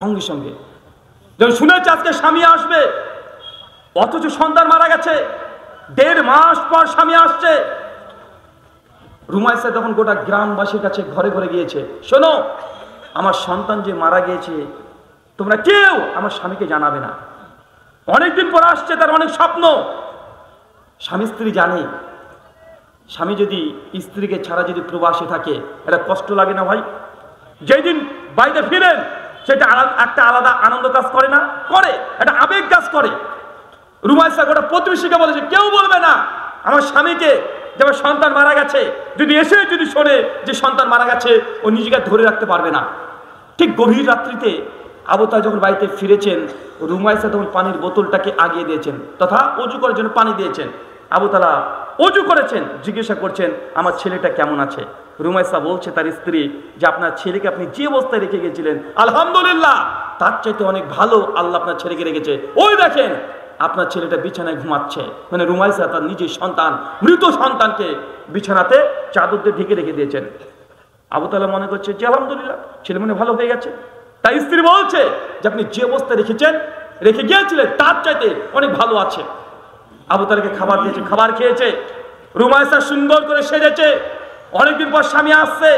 সঙ্গে সঙ্গে যখন শুনেছে আজকে স্বামী আসবে, অথচ সন্তান মারা গেছে, 1.5 মাস পর স্বামী আসছে, রুমাইসা তখন গোটা গ্রামবাসীর কাছে ঘরে ঘরে গিয়েছে, শোনো আমার সন্তান যে মারা গিয়েছে তোমরা কেউ আমার স্বামীকে জানাবে না। অনেকদিন পর আসছে, তার অনেক স্বপ্ন। স্বামী স্ত্রী জানে, স্বামী যদি স্ত্রীকে ছাড়া যদি প্রবাসে থাকে এটা কষ্ট লাগে না ভাই? যেদিন বাড়িতে ফিরেন সেটা একটা আলাদা আনন্দ কাজ করে না? করে, একটা আবেগ কাজ করে। রুমাইসা গোটা প্রতিবেশীকে বলেছে কেউ বলবে না আমার স্বামীকে যে আমার সন্তান মারা গেছে, যদি এসে যদি শোনে যে সন্তান মারা গেছে ও নিজেকে ধরে রাখতে পারবে না। ঠিক গভীর রাত্রিতে আবু তালেব যখন বাড়িতে ফিরেছেন, রুমাইসা তখন পানির বোতলটাকে আগিয়ে দিয়েছেন তথা অজু করার জন্য পানি দিয়েছেন। আবু তালেব অজু করেছেন, জিজ্ঞাসা করছেন আমার ছেলেটা কেমন আছে। রুমাইসা বলছে তার স্ত্রী যে আপনার ছেলেকে আপনি যে অবস্থায় রেখে গেছিলেন আলহামদুলিল্লাহ তার চাইতে অনেক ভালো আল্লাহ আপনার ছেলেকে রেখেছে। ওই দেখেন আপনার ছেলেটা বিছানায় ঘুমাচ্ছে। মানে রুমাইসা তার নিজের সন্তান, মৃত সন্তানকে বিছানাতে চাদর দিয়ে ঢেকে রেখে দিয়েছেন। আবু তালেব মনে করছে যে আলহামদুলিল্লাহ ছেলে মনে ভালো হয়ে গেছে। তাই স্ত্রী বলছে যে আপনি যে অবস্থায় রেখে গিয়েছিলেন তার চাইতে অনেক ভালো আছে। আবু তালেবকে খাবার দিয়েছে, খাবার খেয়েছে। রুমাইসা সুন্দর করে সেজেছে, অনেকদিন পর স্বামী আসছে,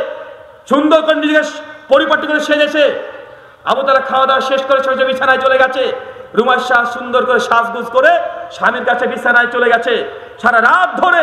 সুন্দর করে নিজেকে পরিপাটি করে সেজেছে। আবু তালেব খাওয়া দাওয়া শেষ করে সোজা বিছানায় চলে গেছে। রুমাইসা সুন্দর করে সাজগুজ করে স্বামীর কাছে বিছানায় চলে গেছে। সারা রাত ধরে